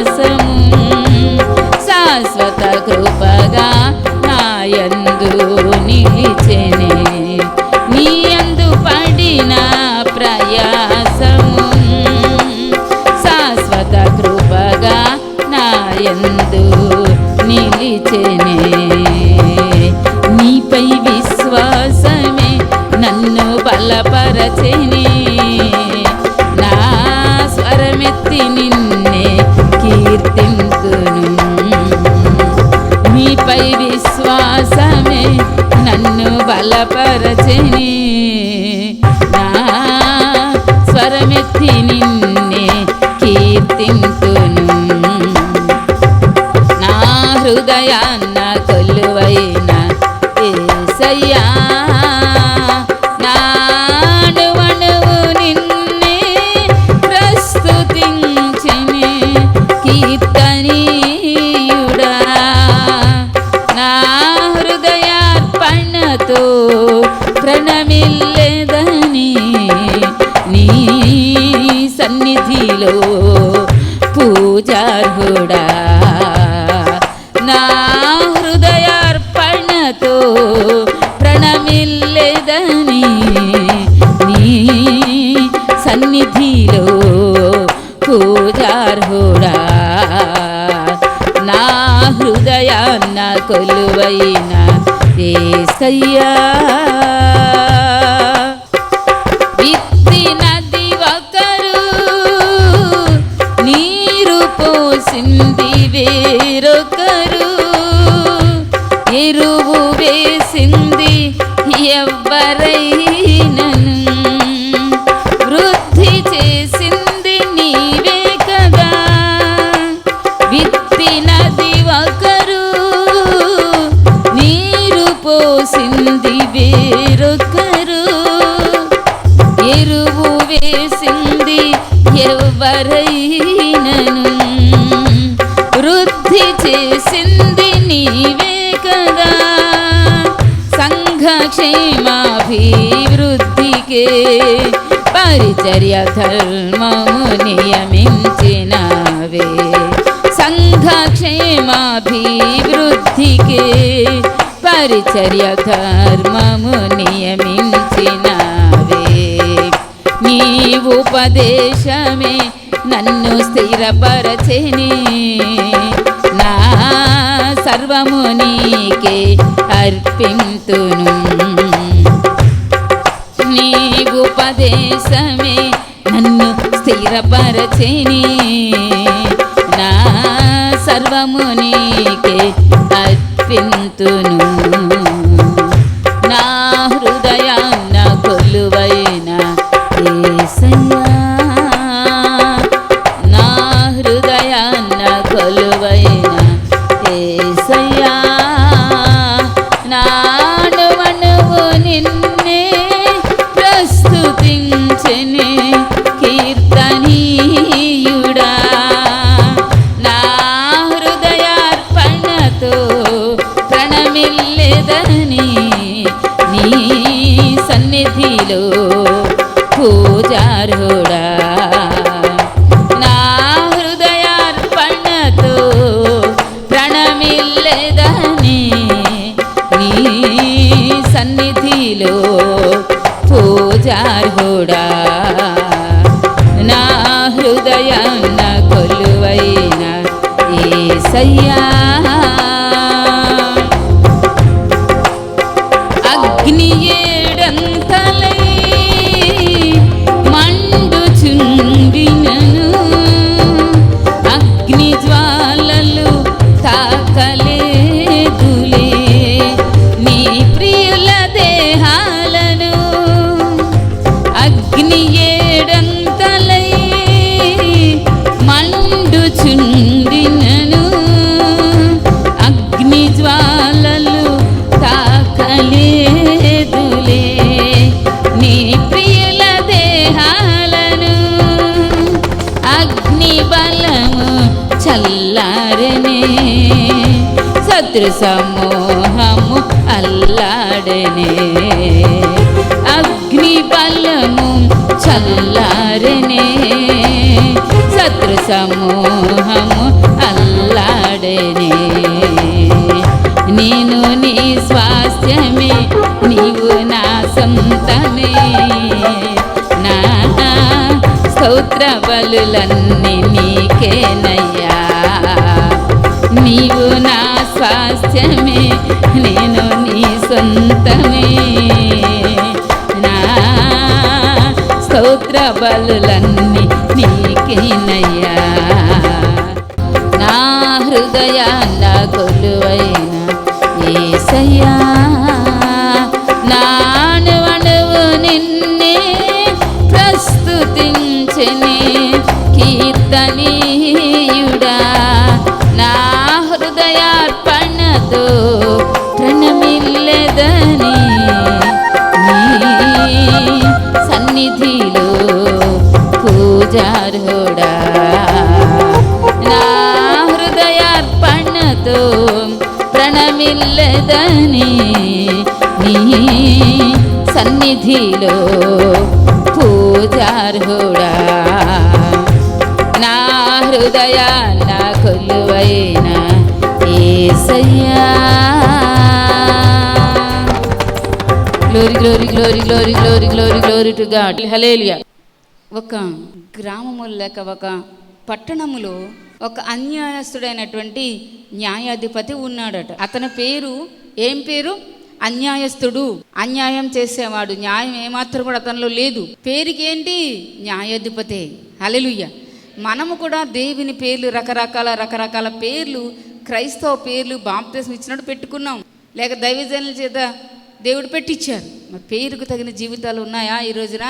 ప్రయాసము శాశ్వత కృపగా నాయందు నిలిచెనే నీ యందు పడిన ప్రయాసము శాశ్వత కృపగా నాయందు నిలిచెనే నీపై విశ్వాసమే నన్ను బలపరచెనే నా స్వరమెత్తి నిన్నే కీర్తింతును నీపై విశ్వాసమే నన్ను బలపరచెనే నా స్వరమెత్తి నిన్నే కీర్తింతును నా హృదయాన్న కొలువైన యేసయ్యా నాడువనువు నిన్నే ప్రస్తుతించెనే కీర్తనీయుడా నా హృదయార్పణతో ప్రణమిల్లెదని నీ సన్నిధిలో పూజార్హుడా నా హృదయార్పణతో ప్రణమిల్లెదని నీ సన్నిధిలో పూజార్హుడా నా హృదయాన్న కొలువైన యేసయ్యా విత్తినది ఒకరు నీరు పోసింది వేరొకరు ఎరువు వేసింది ఎవ్వరైనను వృద్ధి చేసింది నీవే కదా విత్తినది ఒకరు నీరు పోసింది వేరొకరు ఎరువు వేసింది ఎవ్వరైనను వృద్ధి చేసింది నీవే కదా సంఘక్షేమాభివృద్ధికే పరిచర్య ధర్మము నియమించినవే సంఘక్షేమాభివృద్ధికే పరిచర్య ధర్మము నియమించినవే నీ ఉపదేశమే నన్ను స్థిరపరచెనే నా సర్వము నీకే అర్పింతును నీ ఉపదేశమే నన్ను స్థిరపరచెనే నా సర్వము నీకే అర్పింతును నా హృదయాన్న కొలువైన యేసయ్యా నా హృదయాన్న కొలువైన యేసయ్యా నాడువనువు నిన్నే ప్రస్తుతించెనే కీర్తనీయుడా నా హృదయార్పణతో ప్రణమిల్లెదని నీ సన్నిధిలో పూజార్హుడా నా హృదయార్పణతో ప్రణమిల్లెదని నీ సన్నిధిలో పూజార్హుడా నా హృదయాన్న కొలువైన యేసయ్యా అగ్ని ఏడంతలై మండుచుండినను అగ్ని జ్వాలలు తాకలేదులే నీ ప్రియుల దేహాలను అగ్ని ఏడంతలై మండుచుండినను అగ్ని జ్వాలలు తాకలేదులే నీ ప్రియుల దేహాలను అగ్ని బలము చల్లారనే శత్రు సమూహము అల్లాడనే అగ్ని బలము చల్లారనే శత్రు సమూహము అల్లాడనే. నేను నీ స్వాస్థ్యమే, నీవు నా సొంతమే. నా స్తోత్ర బలులన్నీ నీకేనయ్యా. నీవు నా స్వాస్థ్యమే, నేను నీ సొంతమే. నా స్తోత్ర బలులన్నీ నీకేనయ్యా. నా హృదయాన కొలువైన యేసయ్యా, నా అణువణువు నిన్నే ప్రస్తుతించెనే కీర్తనీయుడా. నా హృదయార్పణతో ప్రణమిల్లెదని నీ సన్నిధిలో పూజార్హుడా. నా హృదయార్పణతో ప్రణమిల్లెదని నీ సన్నిధిలో పూజార్హుడా. నా హృదయాన కొలువైన Yesayya. Glory glory glory glory glory glory glory to God. Hallelujah. ఒక గ్రామము లేక ఒక పట్టణములో ఒక అన్యాయస్తుడైనటువంటి న్యాయాధిపతి ఉన్నాడట. అతని పేరు ఏం పేరు? అన్యాయస్తుడు. అన్యాయం చేసేవాడు. న్యాయం ఏమాత్రం కూడా అతనిలో లేదు. పేరుకి ఏంటి? న్యాయాధిపతే. హల్లెలూయా. మనము కూడా దేవుని పేర్లు రకరకాల పేర్లు, క్రైస్తవ పేర్లు బాప్తిస్మం ఇచ్చినట్టు పెట్టుకున్నాం, లేక దైవజనుల చేత దేవుడు పెట్టించారు. మరి పేరుకు తగిన జీవితాలు ఉన్నాయా ఈ రోజున?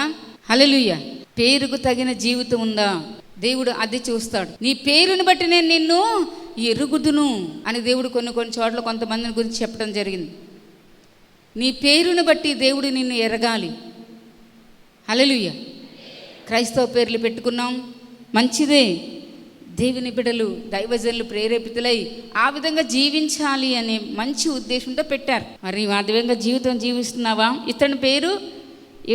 హల్లెలూయా. పేరుకు తగిన జీవితం ఉందా? దేవుడు అది చూస్తాడు. నీ పేరుని బట్టి నేను నిన్ను ఎరుగుదును అని దేవుడు కొన్ని చోట్ల కొంతమందిని గురించి చెప్పడం జరిగింది. నీ పేరుని బట్టి దేవుడు నిన్ను ఎరగాలి. హల్లెలూయా. క్రైస్తవ పేర్లు పెట్టుకున్నాం, మంచిదే. దేవుని బిడ్డలు దైవజనులు ప్రేరేపితులై ఆ విధంగా జీవించాలి అనే మంచి ఉద్దేశంతో పెట్టారు. మరి ఆ విధంగా జీవితం జీవిస్తున్నావా? ఇతని పేరు,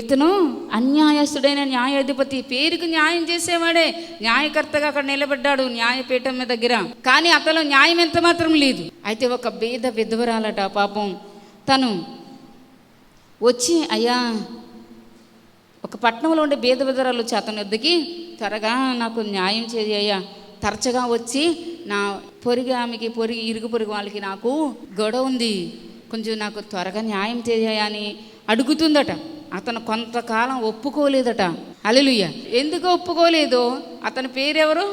ఇతను అన్యాయస్తుడైన న్యాయాధిపతి. పేరుకు న్యాయం చేసేవాడే, న్యాయకర్తగా అక్కడ నిలబడ్డాడు న్యాయపీఠం దగ్గర. కానీ అతను న్యాయం ఎంత మాత్రం లేదు. అయితే ఒక పేద విధవరాలట. పాపం తను వచ్చి, అయ్యా, ఒక పట్టణంలో ఉండే పేద విధవరాలు వచ్చి అతని వద్దకి, త్వరగా నాకు న్యాయం చేయ్యా, తరచుగా వచ్చి నా ఆమెకి ఇరుగు పొరుగు వాళ్ళకి నాకు గొడవ ఉంది, కొంచెం నాకు త్వరగా న్యాయం చేయ్యా అని అడుగుతుందట. అతను కొంతకాలం ఒప్పుకోలేదట. హల్లెలూయా. ఎందుకు ఒప్పుకోలేదో? అతని పేరెవరు?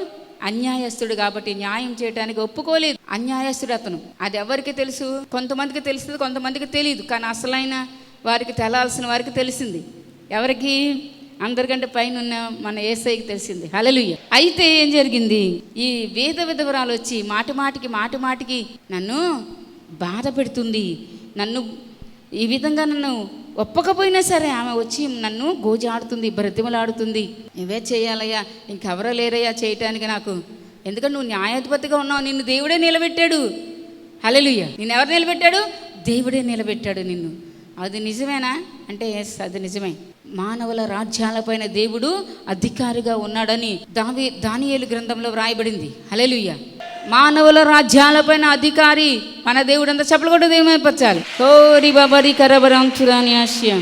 అన్యాయస్తుడు కాబట్టి న్యాయం చేయడానికి ఒప్పుకోలేదు. అన్యాయస్తుడు అతను. అది ఎవరికి తెలుసు? కొంతమందికి తెలుస్తుంది, కొంతమందికి తెలియదు. కానీ అసలైన వారికి తెలాల్సిన వారికి తెలిసింది. ఎవరికి? అందరికంటే పైన ఉన్న మన యేసయ్యకి తెలిసింది. హల్లెలూయా. అయితే ఏం జరిగింది? ఈ విధవరాలు వచ్చి మాటి మాటికి నన్ను బాధ పెడుతుంది, నన్ను ఈ విధంగా నన్ను ఒప్పకపోయినా సరే ఆమె వచ్చి నన్ను గోజాడుతుంది, బ్రతిమలాడుతుంది. నువ్వే చేయాలయ్యా, ఇంకెవరో లేరయ్యా చేయటానికి నాకు, ఎందుకంటే నువ్వు న్యాయాధిపతిగా ఉన్నావు, నిన్ను దేవుడే నిలబెట్టాడు. హల్లెలూయా. నిన్ను ఎవరు నిలబెట్టాడు? దేవుడే నిలబెట్టాడు నిన్ను. అది నిజమేనా అంటే ఎస్, అది నిజమే. మానవుల రాజ్యాలపైన దేవుడు అధికారిగా ఉన్నాడని దానియేలు గ్రంథంలో వ్రాయబడింది. హల్లెలూయా. మానవుల రాజ్యాలపైన అధికారి మన దేవుడు. అంతా చెప్పలు కూడా ఏమైపరచాలి. కోరి బాబరి కరబరాంచురాని ఆశయం.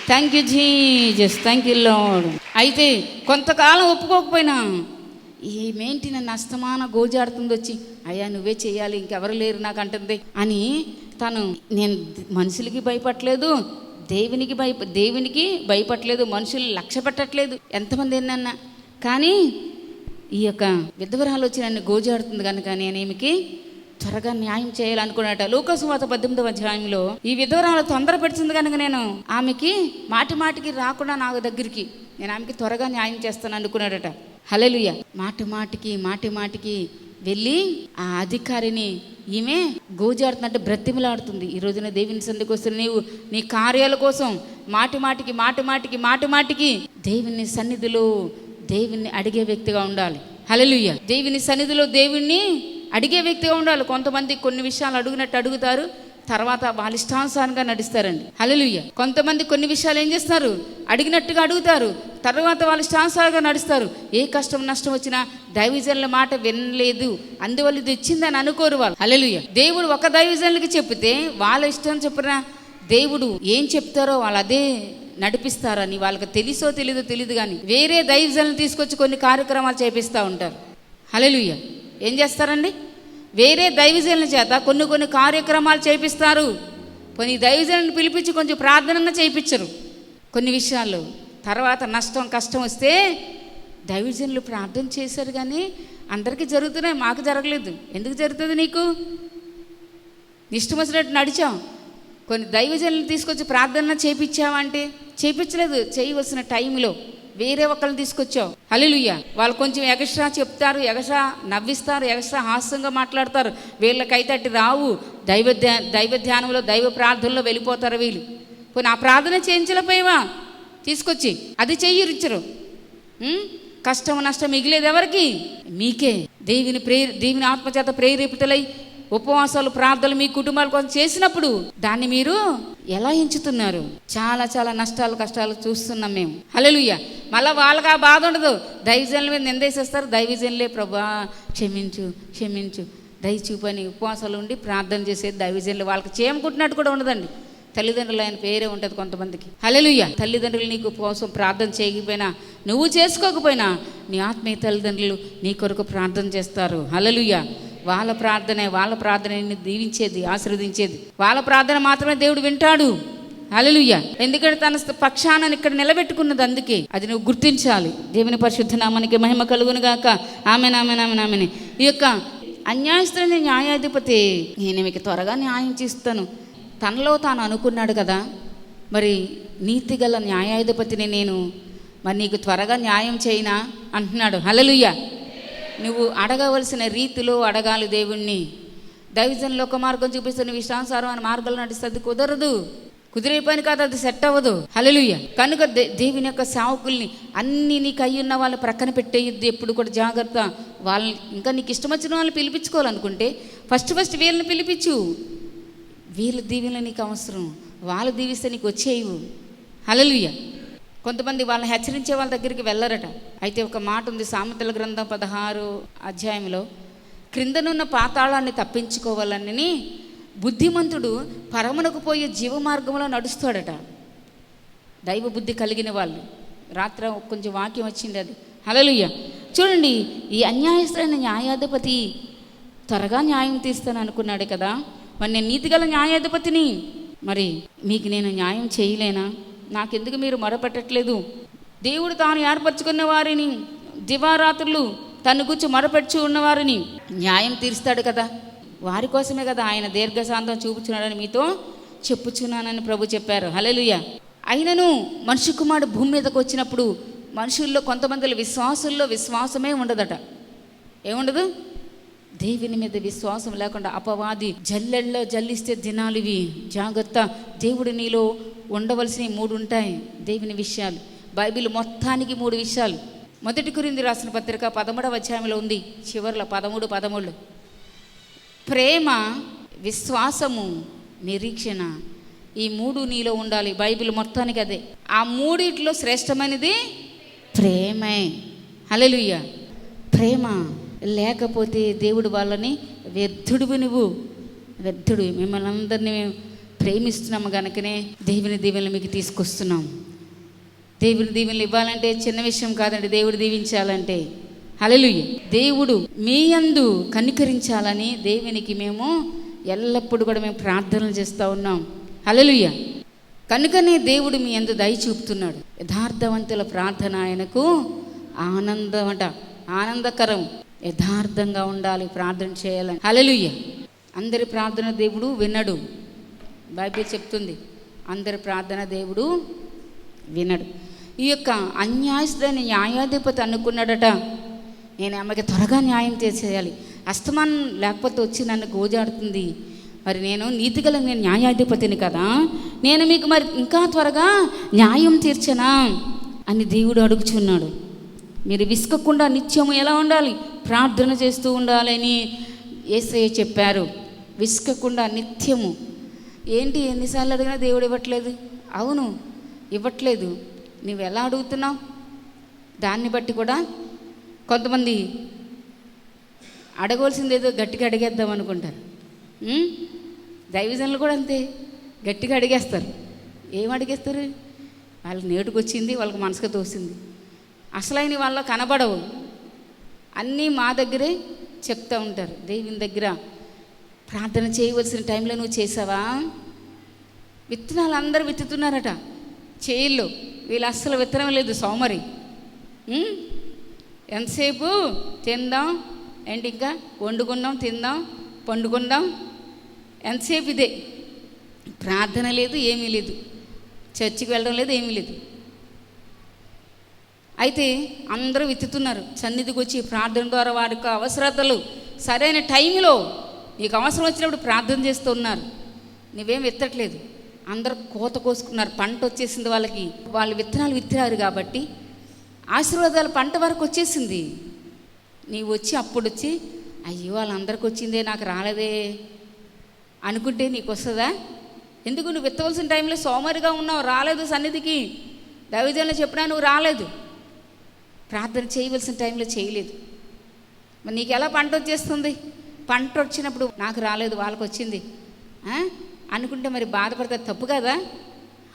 Thank you Jesus, thank you lord. అయితే కొంతకాలం ఒప్పుకోకపోయినా ఏమేంటి నన్ను అస్తమాన గోజాడుతుంది వచ్చి, అయ్యా నువ్వే చేయాలి, ఇంకెవరు లేరు నాకు అంటుంది అని తను, నేను మనుషులకి భయపడలేదు, దేవునికి భయపడలేదు, మనుషులు లక్ష్య పెట్టట్లేదు, ఎంతమంది ఏంటన్నా. కానీ ఈ యొక్క విధవరాలు వచ్చి నన్ను గోజాడుతుంది కనుక నేనేమికి త్వరగా న్యాయం చేయాలనుకున్నట. లూకా సువార్త 18వ అధ్యాయంలో ఈ విధవరాలు తొందర పెడుతుంది కనుక నేను ఆమెకి మాటికి రాకుండా నా దగ్గరికి నేను ఆమెకి త్వరగా న్యాయం చేస్తాను అనుకున్నాడట. హల్లెలూయా. మాటికి వెళ్ళి ఆ అధికారిని ఈమె గోజాడుతున్నట్టు బ్రతిమలాడుతుంది. ఈ రోజున దేవుని సన్నిధికి వస్తున్న నీవు నీ కార్యాల కోసం మాటికి దేవుని సన్నిధిలో దేవుణ్ణి అడిగే వ్యక్తిగా ఉండాలి. హల్లెలూయా. దేవుని సన్నిధిలో దేవుణ్ణి అడిగే వ్యక్తిగా ఉండాలి. కొంతమంది కొన్ని విషయాలు అడుగునట్టు అడుగుతారు, తర్వాత వాళ్ళ ఇష్టానుసారంగా నడుస్తారండి. హల్లెలూయా. కొంతమంది కొన్ని విషయాలు ఏం చేస్తారు, అడిగినట్టుగా అడుగుతారు, తర్వాత వాళ్ళ ఇష్టానుసారంగా నడుస్తారు. ఏ కష్టం నష్టం వచ్చినా దైవజనుల మాట వినలేదు, అందువల్ల ఇది వచ్చిందని అనుకోరు వాళ్ళు. హల్లెలూయా. దేవుడు ఒక దైవజనులకి చెప్తే వాళ్ళ ఇష్టం చెప్పిన దేవుడు ఏం చెప్తారో వాళ్ళు అదే నడిపిస్తారని వాళ్ళకి తెలుసో తెలియదు కానీ వేరే దైవజనులు తీసుకొచ్చి కొన్ని కార్యక్రమాలు చేపిస్తూ ఉంటారు. హల్లెలూయా. ఏం చేస్తారండి, వేరే దైవజనుల చేత కొన్ని కార్యక్రమాలు చేపిస్తారు. కొన్ని దైవజనులను పిలిపించి కొంచెం ప్రార్థనగా చేయించరు కొన్ని విషయాల్లో. తర్వాత నష్టం కష్టం వస్తే దైవజనులు ప్రార్థన చేశారు కానీ అందరికీ జరుగుతున్నాయి, మాకు జరగలేదు. ఎందుకు జరుగుతుంది నీకు? ఇష్టం వచ్చినట్టు నడిచాం. కొన్ని దైవజనులు తీసుకొచ్చి ప్రార్థన చేయించావంటే చేయించలేదు, చేయవలసిన టైంలో వేరే ఒకళ్ళని తీసుకొచ్చావు. హల్లెలూయా. వాళ్ళు కొంచెం ఎగస్ట్రా చెప్తారు, ఎగస్ట్రా నవ్విస్తారు, ఎగస్ట్రా హాస్యంగా మాట్లాడతారు. వీళ్ళకైతే అట్టి రావు. దైవ ధ్యానంలో దైవ ప్రార్థనలో వెళ్ళిపోతారు వీళ్ళు. పోనీ ఆ ప్రార్థన చేయించలేకపోయావా తీసుకొచ్చి, అది చెయ్యరిచ్చరు. కష్టం నష్టం మిగిలేదు ఎవరికి? మీకే. దేవుని ఆత్మచేత ప్రేరేపితులై ఉపవాసాలు ప్రార్థనలు మీ కుటుంబాల కోసం చేసినప్పుడు దాన్ని మీరు ఎలా ఎంచుతున్నారు? చాలా చాలా నష్టాలు కష్టాలు చూస్తున్నాం మేము. హల్లెలూయా. మళ్ళీ వాళ్ళకి ఆ బాధ ఉండదు. దైవజనుల మీద నిందేసేస్తారు. దైవజనులే ప్రభా క్షమించు దయచూపని ఉపవాసాలు ఉండి ప్రార్థన చేసేది దైవజనులు. వాళ్ళకి చేయనుకుంటున్నట్టు కూడా ఉండదండి. తల్లిదండ్రులు ఆయన పేరే ఉంటుంది కొంతమందికి. హల్లెలూయా. తల్లిదండ్రులు నీకు కోసం ప్రార్థన చేయకపోయినా, నువ్వు చేసుకోకపోయినా నీ ఆత్మీయ తల్లిదండ్రులు నీ కొరకు ప్రార్థన చేస్తారు. హల్లెలూయా. వాళ్ళ ప్రార్థనని దీవించేది, ఆశీర్వదించేది. వాళ్ళ ప్రార్థన మాత్రమే దేవుడు వింటాడు. హల్లెలూయా. ఎందుకంటే తన పక్షాన ఇక్కడ నిలబెట్టుకున్నది, అందుకే అది నువ్వు గుర్తించాలి. దేవుని పరిశుద్ధ నామానికి మహిమ కలుగును గాక. ఆమేన్ ఆమేన్ ఆమేన్ ఆమేన్. ఈ యొక్క అన్యాయస్తులైన న్యాయాధిపతి నేను మీకు త్వరగా న్యాయం చేస్తాను తనలో తాను అనుకున్నాడు కదా. మరి నీతిగల న్యాయాధిపతిని నేను మరి నీకు త్వరగా న్యాయం చేయనా అంటున్నాడు. హల్లెలూయా. నువ్వు అడగవలసిన రీతిలో అడగాలి దేవుణ్ణి. దైవజనులు ఒక మార్గం చూపిస్తే నువ్వు ఇష్టానుసారం అని మార్గాలు నడిస్తే అది కుదిరే పని కాదు, అది సెట్ అవ్వదు. హల్లెలూయా. కనుక దేవుని యొక్క సేవకుల్ని అన్నీ నీకు అయ్యున్న వాళ్ళు ప్రక్కన పెట్టేయద్దు ఎప్పుడు కూడా. జాగ్రత్త. వాళ్ళని ఇంకా నీకు ఇష్టం వచ్చిన వాళ్ళని పిలిపించుకోవాలనుకుంటే ఫస్ట్ వీళ్ళని పిలిపించు. వీళ్ళ దీవెనలు నీకు అవసరం, వాళ్ళు దీవిస్తే నీకు వచ్చేయవు. హల్లెలూయా. కొంతమంది వాళ్ళని హెచ్చరించే వాళ్ళ దగ్గరికి వెళ్ళరట. అయితే ఒక మాట ఉంది సామెతల గ్రంథం 16వ అధ్యాయంలో, క్రిందనున్న పాతాళాన్ని తప్పించుకోవాలని బుద్ధిమంతుడు పరమునకు పోయే జీవ మార్గంలో నడుస్తాడట. దైవ బుద్ధి కలిగిన వాళ్ళు. రాత్రి కొంచెం వాక్యం వచ్చింది అది. హల్లెలూయా. చూడండి, ఈ అన్యాయస్తులైన న్యాయాధిపతి త్వరగా న్యాయం తీస్తాను అనుకున్నాడు కదా. మరి నేను నీతిగల న్యాయాధిపతిని, మరి మీకు నేను న్యాయం చేయలేనా? నాకెందుకు మీరు మొరపెట్టట్లేదు? దేవుడు తాను ఏర్పరచుకున్న వారిని దివారాత్రులు తన గురించి మొరపెట్టు ఉన్నవారిని న్యాయం తీరుస్తాడు కదా. వారి కోసమే కదా ఆయన దీర్ఘశాంతం చూపుచున్నాడని మీతో చెప్పుచున్నానని ప్రభు చెప్పారు. హల్లెలూయా. అయినను మనిషి కుమారుడు భూమి మీదకి వచ్చినప్పుడు మనుషుల్లో కొంతమంది విశ్వాసుల్లో విశ్వాసమే ఉండదట. ఏముండదు? దేవుని మీద విశ్వాసం లేకుండా అపవాది జల్లెల్లో జల్లిస్తే దినాలు ఇవి. జాగ్రత్త. దేవుడు నీలో ఉండవలసినవి 3 ఉంటాయి దేవుని విషయాలు. బైబిల్ మొత్తానికి 3 విషయాలు. 1 కొరింథీ రాసిన పత్రిక 13వ అధ్యాయంలో ఉంది, చివరిలో 13 ప్రేమ, విశ్వాసము, నిరీక్షణ. ఈ 3 నీలో ఉండాలి. బైబిల్ మొత్తానికి అదే. ఆ 3 శ్రేష్టమైనది ప్రేమే. హల్లెలూయా. ప్రేమ లేకపోతే దేవుడు వాళ్ళని వ్యర్థుడివి, నువ్వు వ్యర్థుడు. మిమ్మల్ని అందరినీ మేము ప్రేమిస్తున్నాము కనుకనే దేవుని దీవెనలు మీకు తీసుకొస్తున్నాం. దేవుని దీవెనలు ఇవ్వాలంటే చిన్న విషయం కాదండి. దేవుడు దీవించాలంటే. హల్లెలూయా. దేవుడు మీ యందు కనికరించాలని దేవునికి మేము ఎల్లప్పుడూ కూడా మేము ప్రార్థనలు చేస్తూ ఉన్నాం. హల్లెలూయా. కనుకనే దేవుడు మీ యందు దయ చూపుతున్నాడు. యథార్థవంతుల ప్రార్థన ఆయనకు ఆనందకరం. యథార్థంగా ఉండాలి, ప్రార్థన చేయాలని. హల్లెలూయా. అందరి ప్రార్థన దేవుడు వినడు. బైబిల్ చెప్తుంది, అందరి ప్రార్థన దేవుడు వినడు. ఈ యొక్క అన్యాయస్తుడైన న్యాయాధిపతి అనుకున్నాడట, నేను ఆమెకి త్వరగా న్యాయం చేసేయాలి. అస్తమానం లేకపోతే వచ్చి నన్ను గోజాడుతుంది. మరి నేను నీతిగల న్యాయాధిపతిని కదా, నేను మీకు మరి ఇంకా త్వరగా న్యాయం తీర్చనా అని దేవుడు అడుగుచున్నాడు. మీరు విసుకకుండా నిత్యము ఎలా ఉండాలి? ప్రార్థన చేస్తూ ఉండాలని యేసయ్య చెప్పారు. విసుకకుండా నిత్యము ఏంటి ఎన్నిసార్లు అడిగినా దేవుడు ఇవ్వట్లేదు? అవును, ఇవ్వట్లేదు. నువ్వు ఎలా అడుగుతున్నావు దాన్ని బట్టి కూడా. కొంతమంది అడగవలసింది ఏదో గట్టిగా అడిగేద్దాం అనుకుంటారు. దైవజనులు కూడా అంతే, గట్టిగా అడిగేస్తారు. ఏం అడిగేస్తారు? వాళ్ళకి నేటుకొచ్చింది, వాళ్ళకి మనసుకు తోసింది. అసలైన వాళ్ళ కనబడవు, అన్నీ మా దగ్గరే చెప్తూ ఉంటారు. దేవుని దగ్గర ప్రార్థన చేయవలసిన టైంలో నువ్వు చేసావా? విత్తనాలు అందరూ విత్తుతున్నారట చేయిల్లో, వీళ్ళు అస్సలు విత్తనం లేదు, సోమరి. ఎంతసేపు తిందాం ఏంటి, ఇంకా వండుకుందాం, తిందాం, పండుకుందాం, ఎంతసేపు ఇదే. ప్రార్థన లేదు, ఏమీ లేదు, చర్చికి వెళ్ళడం లేదు, ఏమీ లేదు. అయితే అందరూ విత్తుతున్నారు. సన్నిధికి వచ్చి ప్రార్థన ద్వారా వారికి అవసరతలు సరైన టైంలో నీకు అవసరం వచ్చినప్పుడు ప్రార్థన చేస్తూ ఉన్నారు. నువ్వేం విత్తట్లేదు. అందరూ కోత కోసుకున్నారు, పంట వచ్చేసింది వాళ్ళకి. వాళ్ళు విత్తనాలు విత్తారు కాబట్టి ఆశీర్వాదాలు పంట వరకు వచ్చేసింది. నీవు వచ్చి అప్పుడు వచ్చి అయ్యో వాళ్ళందరికి వచ్చిందే నాకు రాలేదే అనుకుంటే నీకు వస్తుందా? ఎందుకు? నువ్వు విత్తవలసిన టైంలో సోమరిగా ఉన్నావు, రాలేదు సన్నిధికి. దైవజనులు చెప్పినా నువ్వు రాలేదు, ప్రార్థన చేయవలసిన టైంలో చేయలేదు. మరి నీకు ఎలా పంట వచ్చేస్తుంది? పంట వచ్చినప్పుడు నాకు రాలేదు వాళ్ళకి వచ్చింది అనుకుంటే మరి బాధపడితే తప్పు కదా?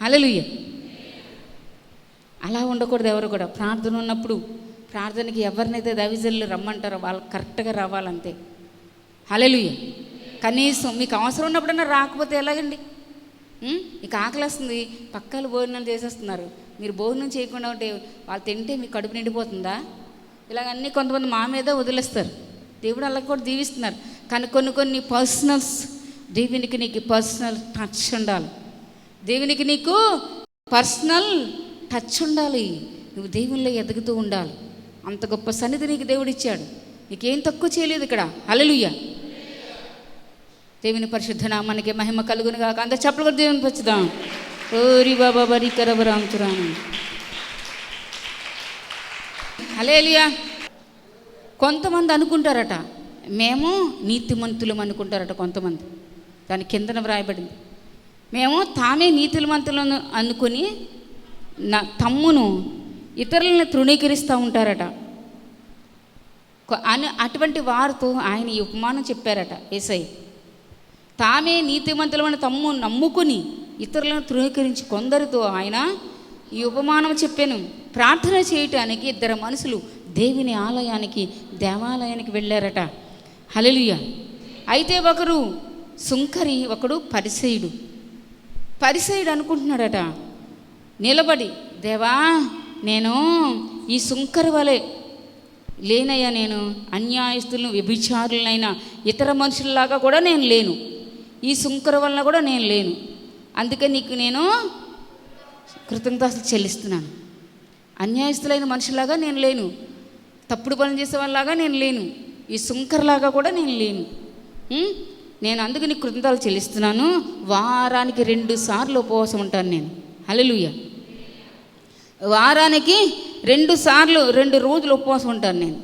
హల్లెలూయా. అలా ఉండకూడదు ఎవరు కూడా. ప్రార్థన ఉన్నప్పుడు ప్రార్థనకి ఎవరినైతే దైవజనులు రమ్మంటారో వాళ్ళు కరెక్ట్గా రావాలంతే. హల్లెలూయా. కనీసం మీకు అవసరం ఉన్నప్పుడన్నా రాకపోతే ఎలాగండి? మీకు ఆకలి వస్తుంది, పక్కలు భోజనాలు చేసేస్తున్నారు, మీరు భోజనం చేయకుండా ఉంటే వాళ్ళు తింటే మీకు కడుపు నిండిపోతుందా? ఇలాగన్నీ కొంతమంది మా మీద వదిలేస్తారు. దేవుడు అలా కూడా దీవిస్తున్నారు. కానీ కొన్ని పర్సనల్స్, దేవునికి నీకు పర్సనల్ టచ్ ఉండాలి. దేవునికి నీకు పర్సనల్ టచ్ ఉండాలి. నువ్వు దేవునిలో ఎదుగుతూ ఉండాలి. అంత గొప్ప సన్నిధి నీకు దేవుడు ఇచ్చాడు. నీకేం తక్కువ చేయలేదు ఇక్కడ. హల్లెలూయా. దేవుని పరిశుద్ధ నామానికి మహిమ కలుగును గాక. అంత చప్పలు కూడా దేవుని పచ్చుదాం. ఓరి బాబా బరి కరబరాంతురాను. హల్లెలూయా. కొంతమంది అనుకుంటారట మేము నీతిమంతులం అనుకుంటారట కొంతమంది. దాని కిందన వ్రాయబడింది, మేము తామే నీతిమంతులను అనుకుని తమ్మును ఇతరులను తృణీకరిస్తూ ఉంటారట. అటువంటి వారితో ఆయన ఈ ఉపమానం చెప్పారట యేసయ్య. తామే నీతిమంతులమైన తమ్ము నమ్ముకుని ఇతరులను తృణీకరించి కొందరితో ఆయన ఈ ఉపమానం చెప్పాను. ప్రార్థన చేయటానికి ఇద్దరు మనుషులు దేవుని దేవాలయానికి వెళ్ళారట. హల్లెలూయా. అయితే ఒకరు సుంకరి, ఒకడు పరిసయుడు. పరిసయుడు అనుకుంటున్నాడట నిలబడి, దేవా నేను ఈ సుంకరి వలె లేనయ్యా, నేను అన్యాయస్తులను వ్యభిచారులైన ఇతర మనుషుల్లాగా కూడా నేను లేను, ఈ సుంకరి వలన కూడా నేను లేను, అందుకే నీకు నేను కృతజ్ఞతలు చెల్లిస్తున్నాను. అన్యాయస్తులైన మనుషులాగా నేను లేను, తప్పుడు పనులు చేసే వాళ్ళలాగా నేను లేను, ఈ సుంకర్లాగా కూడా నేను లేను. నేను అందుకు నీకు కృతజ్ఞతలు చెల్లిస్తున్నాను. వారానికి 2 సార్లు ఉపవాసం ఉంటాను నేను. హల్లెలూయా. వారానికి 2 సార్లు 2 రోజులు ఉపవాసం ఉంటాను నేను.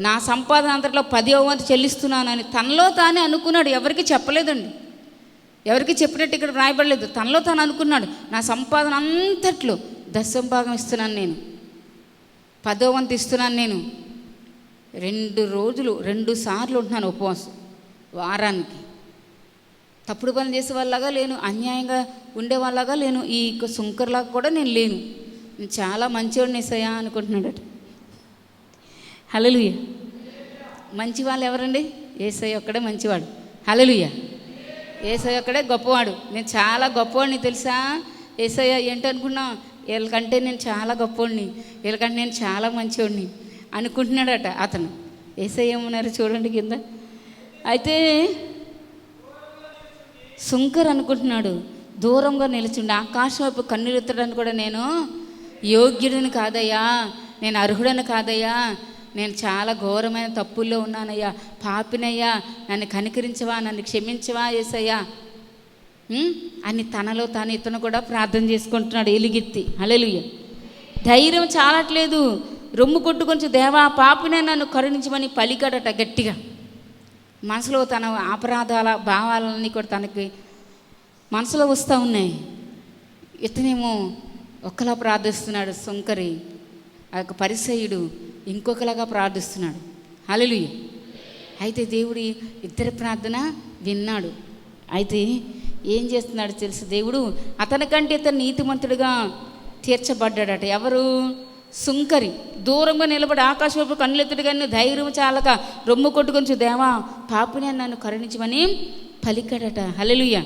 నా సంపాదన అంతట్లో 10వ వంతు చెల్లిస్తున్నానని తనలో తానే అనుకున్నాడు. ఎవరికి చెప్పలేదండి, ఎవరికి చెప్పినట్టు ఇక్కడ రాయబడలేదు. తనలో తాను అనుకున్నాడు, నా సంపాదన అంతట్లో 10వ భాగం ఇస్తున్నాను నేను, 10వ వంతు ఇస్తున్నాను నేను. 2 రోజులు 2 సార్లు ఉంటున్నాను ఉపవాసం వారానికి. తప్పుడు పని చేసే వాళ్ళలాగా లేను, అన్యాయంగా ఉండే వాళ్ళలాగా లేను, ఈ సుంకర్లాగా కూడా నేను లేను. నేను చాలా మంచివాడిని యేసయ్యా అనుకుంటున్నాడట. హల్లెలూయా. మంచి వాళ్ళు ఎవరండి? యేసయ్య ఒక్కడే మంచివాడు. హల్లెలూయా. యేసయ్య ఒక్కడే గొప్పవాడు. నేను చాలా గొప్పవాడిని తెలుసా? యేసయ్య ఏంటనుకున్నా, వీళ్ళకంటే నేను చాలా గొప్పవాడిని, వీళ్ళకంటే నేను చాలా మంచివాడిని అనుకుంటున్నాడట అతను. యేసయ్య ఏమన్నారు చూడండి కింద. అయితే సుంకర్ అనుకుంటున్నాడు, దూరంగా నిలిచిండు, ఆకాశం వైపు కన్నులెత్తడానికి కూడా నేను యోగ్యుడిని కాదయ్యా, నేను అర్హుడని కాదయ్యా, నేను చాలా ఘోరమైన తప్పుల్లో ఉన్నానయ్యా, పాపినయ్యా, నన్ను కనికరించవా, నన్ను క్షమించవా యేసయ్యా అని తనలో తాను ఇతను కూడా ప్రార్థన చేసుకుంటున్నాడు ఎలుగెత్తి. హల్లెలూయా. ధైర్యం చాలట్లేదు, రొమ్ము కొట్టుకొని దేవా పాపినే నన్ను కరుణించమని పలికాడట గట్టిగా. మనసులో తన అపరాధాల భావాలన్నీ కూడా తనకి మనసులో వస్తూ ఉన్నాయి. ఇతనేమో ఒకలా ప్రార్థిస్తున్నాడు సుంకరి, ఆ యొక్క పరిసయ్యుడు ఇంకొకలాగా ప్రార్థిస్తున్నాడు. హల్లెలూయా. అయితే దేవుడు ఇద్దరి ప్రార్థన విన్నాడు. అయితే ఏం చేస్తున్నాడు తెలుసు, దేవుడు అతనికంటే ఇతను నీతిమంతుడిగా తీర్చబడ్డాడట. ఎవరు? సుంకరి. దూరంగా నిలబడి ఆకాశంలో కన్నులెత్తుడుగా ధైర్యం చాలక రొమ్ము కొట్టుకొని, దేవా పాపిని నన్ను కరుణించమని పలికాడట. హల్లెలూయా.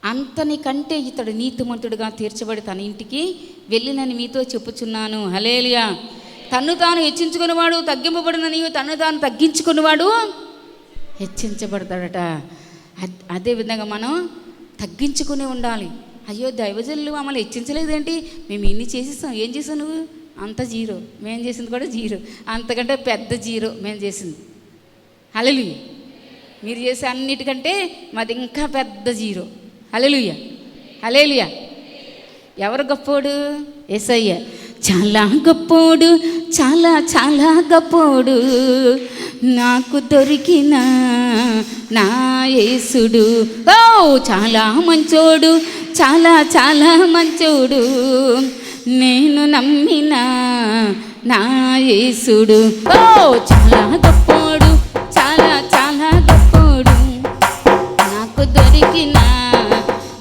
అంతని కంటే ఇతడు నీతిమంతుడిగా తీర్చబడి తన ఇంటికి వెళ్ళినని మీతో చెప్పుచున్నాను. హల్లెలూయా. తన్ను తాను హెచ్చించుకునేవాడు తగ్గింపబడినని, తన్ను తాను తగ్గించుకునేవాడు హెచ్చించబడతాడట. అదేవిధంగా మనం తగ్గించుకునే ఉండాలి. అయ్యో దైవజనులు మమ్మల్ని హెచ్చించలేదేంటి, మేము ఇన్ని చేసేస్తాం, ఏం చేసావు నువ్వు? అంత జీరో. మేము చేసింది కూడా జీరో, అంతకంటే పెద్ద జీరో మేము చేసింది. హల్లెలూయా. మీరు చేసే అన్నిటికంటే మాది ఇంకా పెద్ద జీరో. హల్లెలూయా. హల్లెలూయా. ఎవరు గొప్పోడు? యేసయ్య. చాలా గొప్పోడు, చాలా చాలా గొప్పోడు, నాకు దొరికిన నా యేసుడు. ఓ చాలా మంచోడు, చాలా చాలా మంచోడు, నేను నమ్మిన నా యేసుడు. ఓ చాలా గొప్పోడు, చాలా చాలా గొప్పోడు, నాకు దొరికిన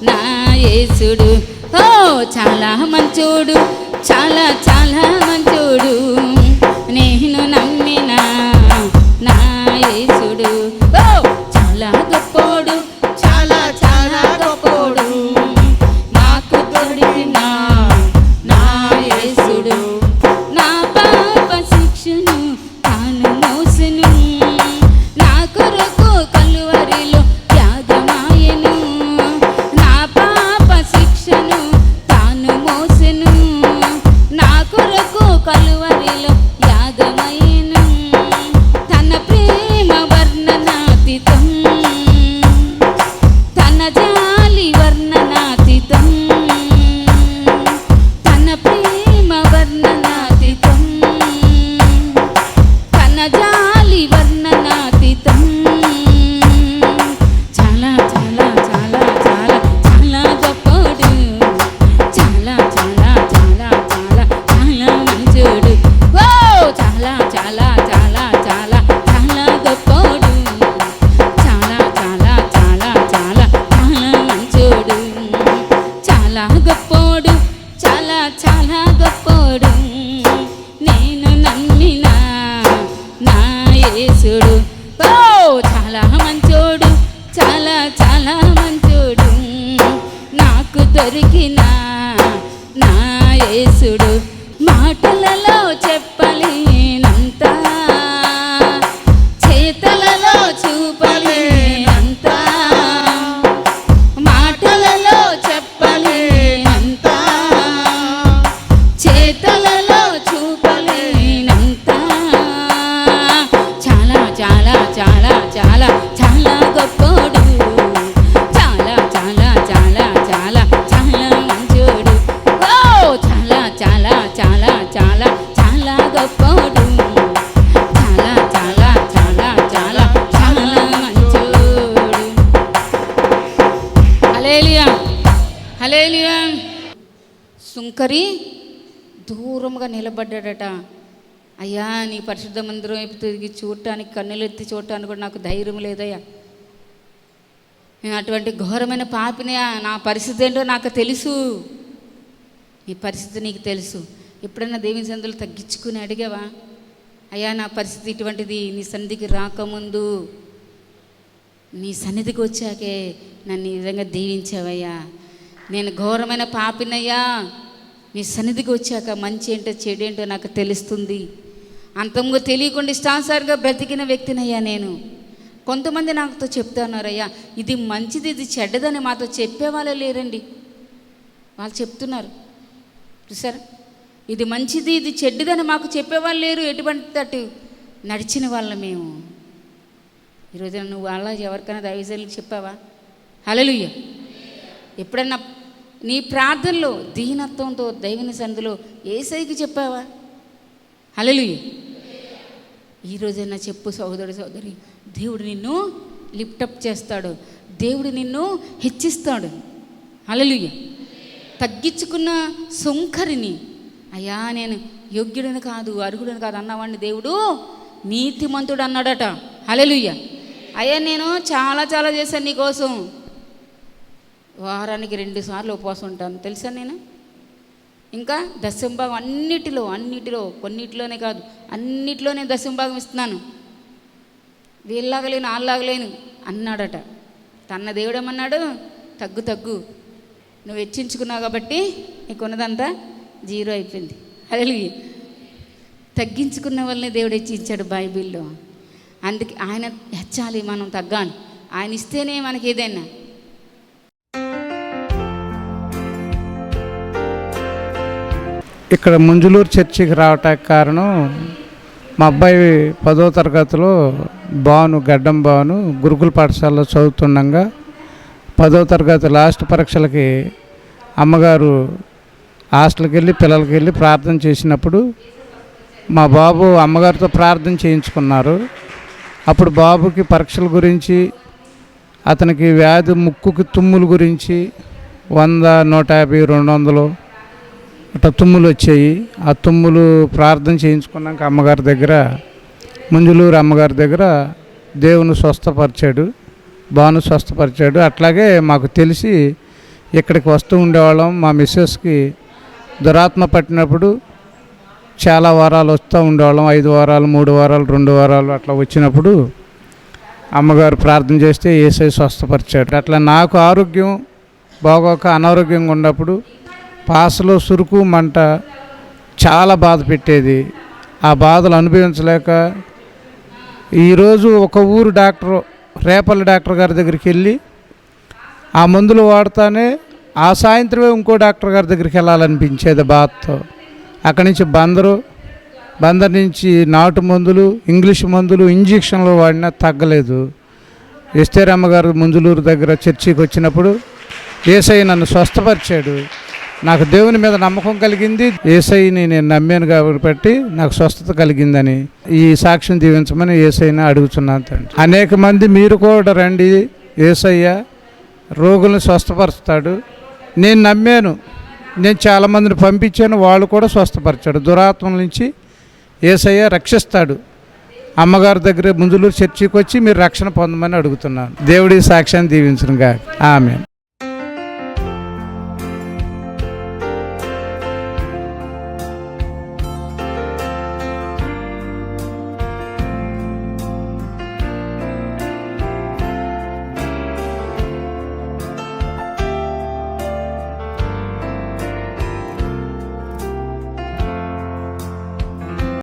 నా యేసుడు. ఓ చాలా మంచోడు, చాలా చాలా మంచోడు, నేను నమ్మిన నా యేసుడు. ఓ చాలా గొప్పోడు, చాలా చాలా గొప్పోడు, నాకు దొరికిన నా యేసుడు. నా పాప శిక్షను తాను మోసెను, నా కొరకు కలువరిలో త్యాగమాయెను. నా పాప శిక్షను తాను మోసెను, నా కొరకు కలువరిలో యాగమయ్యెను. తన ప్రేమ వర్ణనాతీతం, తన జాలి వర్ణనాతీతం, తన ప్రేమ వర్ణనాతీతం, తన జాలి వర్ణనాతీతం. చాలా చాలా చాలా చాలా చాలా గొప్పోడు, చాలా చాలా చాలా చాలా చాలా మంచోడు. ఓ చాలా చాలా చాలా చాలా చాలా గొప్పోడు, చాలా చాలా చాలా చాలా చాలా మంచోడు, చాలా గొప్పోడు, చాలా చాలా గొప్పోడు, నేను నమ్మిన నా యేసుడు. ఓ చాలా మంచోడు, చాలా చాలా మంచోడు, నాకు దొరికిన నా యేసుడు. మాటలలో చెప్పలేనంత, చేతలలో చూపలేనంత, మాటలలో చెప్పలేనంత, చేతలలో చూపలేనంత, చాలా చాలా చాలా చాలా చాలా గొప్పోడు, చాలా చాలా చాలా చాలా చాలా మంచోడు. ఓ చాలా చాలా చాలా చాలా చాలా గొప్పోడు, చాలా చాలా చాలా చాలా చాలా మంచోడు. హల్లెలూయా. హల్లెలూయా. సుంకరి దూరంగా నిలబడ్డాడట. అయ్యా నీ పరిశుద్ధ మందిరం వైపు తిరిగి చూడటానికి, కన్నులెత్తి చూడటానికి కూడా నాకు ధైర్యం లేదయ్యా, నేను అటువంటి ఘోరమైన పాపినయా, నా పరిస్థితి ఏంటో నాకు తెలుసు. నీ పరిస్థితి నీకు తెలుసు. ఎప్పుడైనా దేవుని సన్నిధిలో తగ్గించుకుని అడిగావా? అయ్యా నా పరిస్థితి ఇటువంటిది, నీ సన్నిధికి రాకముందు నీ సన్నిధికి వచ్చాకే నన్ను ఈ విధంగా దీవించావయ్యా, నేను ఘోరమైన పాపినయ్యా, నీ సన్నిధికి వచ్చాక మంచి ఏంటో చెడు ఏంటో నాకు తెలుస్తుంది. అంతంగా తెలియకుండా ఇష్టానుసారిగా బ్రతికిన వ్యక్తినయ్యా నేను. కొంతమంది నాతో చెప్తున్నారయ్యా ఇది మంచిది ఇది చెడ్డదని, మాతో చెప్పేవాళ్ళే లేరండి. వాళ్ళు చెప్తున్నారు చూసారా, ఇది మంచిది ఇది చెడ్డదని మాకు చెప్పేవాళ్ళు లేరు. ఎటువంటి అటు నడిచిన వాళ్ళం మేము. ఈరోజు నువ్వు అలా ఎవరికైనా దైవజనులకు చెప్పావా? హల్లెలూయా. ఎప్పుడన్నా నీ ప్రార్థనలో దీనత్వంతో దైవుని సన్నిధిలో యేసయ్యకి చెప్పావా? హల్లెలూయా. ఈరోజైనా చెప్పు సహోదరుడు సహోదరి, దేవుడు నిన్ను లిఫ్టప్ చేస్తాడు, దేవుడు నిన్ను హెచ్చిస్తాడు. హల్లెలూయా. తగ్గించుకున్న సుంకరిని, అయ్యా నేను యోగ్యుడని కాదు, అర్హుడని కాదు అన్నవాడిని దేవుడు నీతిమంతుడు అన్నాడట. హల్లెలూయా. అయ్యా నేను చాలా చాలా చేశాను నీకోసం, వారానికి 2 సార్లు ఉపవాసం ఉంటాను తెలుసా నేను, ఇంకా దశంభాగం అన్నిటిలో కొన్నిటిలోనే కాదు అన్నిటిలో నేను దశంభాగం ఇస్తున్నాను, వీళ్ళలాగలేను వాళ్ళలాగలేను అన్నాడట. తన్న దేవుడేమన్నాడు, తగ్గు నువ్వు హెచ్చించుకున్నావు కాబట్టి నీకున్నదంతా 0 అయిపోయింది. హల్లెలూయా. తగ్గించుకున్న వాళ్ళని దేవుడు హెచ్చించాడు బైబిల్లో. అందుకే ఆయన హెచ్చాలి, మనం తగ్గాలి. ఆయన ఇస్తేనే మనకి ఏదైనా. ఇక్కడ ముంజులూరు చర్చికి రావటానికి కారణం, మా అబ్బాయి 10వ తరగతిలో గడ్డం భాను గురుకుల పాఠశాలలో చదువుతుండగా 10వ తరగతి లాస్ట్ పరీక్షలకి అమ్మగారు హాస్టల్కి వెళ్ళి పిల్లలకి వెళ్ళి ప్రార్థన చేసినప్పుడు మా బాబు అమ్మగారితో ప్రార్థన చేయించుకున్నారు. అప్పుడు బాబుకి పరీక్షల గురించి, అతనికి వ్యాధి ముక్కుకి తుమ్ముల గురించి 100, 150, 200 అట్లా తుమ్ములు వచ్చాయి. ఆ తుమ్ములు ప్రార్థన చేయించుకున్నాక అమ్మగారి దగ్గర, ముంజులూరు అమ్మగారి దగ్గర దేవుని స్వస్థపరిచాడు, బాను స్వస్థపరిచాడు. అట్లాగే మాకు తెలిసి ఇక్కడికి వస్తూ ఉండేవాళ్ళం. మా మిస్సెస్కి దురాత్మ పట్టినప్పుడు చాలా వారాలు వస్తూ ఉండేవాళ్ళం. 5 వారాలు, 3 వారాలు, 2 వారాలు అట్లా వచ్చినప్పుడు అమ్మగారు ప్రార్థన చేస్తే యేసయ్య స్వస్థపరిచాడు. అట్లా నాకు ఆరోగ్యం బాగోక అనారోగ్యంగా ఉన్నప్పుడు పాసలో సురుకు మంట చాలా బాధ పెట్టేది. ఆ బాధలు అనుభవించలేక ఈరోజు ఒక ఊరు డాక్టర్, రేపల్లి డాక్టర్ గారి దగ్గరికి వెళ్ళి ఆ మందులు వాడుతానే ఆ సాయంత్రమే ఇంకో డాక్టర్ గారి దగ్గరికి వెళ్ళాలనిపించేది బాధతో. అక్కడి నుంచి బందర్ నుంచి నాటు మందులు, ఇంగ్లీష్ మందులు, ఇంజక్షన్లు వాడినా తగ్గలేదు. ఎస్తేరమ్మ గారు ముంజులూరు దగ్గర చర్చికి వచ్చినప్పుడు యేసయ్య నన్ను స్వస్థపరిచాడు. నాకు దేవుని మీద నమ్మకం కలిగింది, యేసయ్యని నేను నమ్మాను కాబట్టి నాకు స్వస్థత కలిగిందని ఈ సాక్ష్యం దీవించమని యేసయ్యని అడుగుతున్నాను తండ్రి. అనేక మంది మీరు కూడా రండి, యేసయ్య రోగులను స్వస్థపరుస్తాడు. నేను నమ్మాను, నేను చాలామందిని పంపించాను, వాళ్ళు కూడా స్వస్థపరిచాడు. దురాత్మల నుంచి యేసయ్య రక్షిస్తాడు. అమ్మగారి దగ్గర ముంజులూరు చర్చికి వచ్చి మీరు రక్షణ పొందమని అడుగుతున్నాను. దేవుడి సాక్ష్యాన్ని దీవించునుగా. ఆమేన్.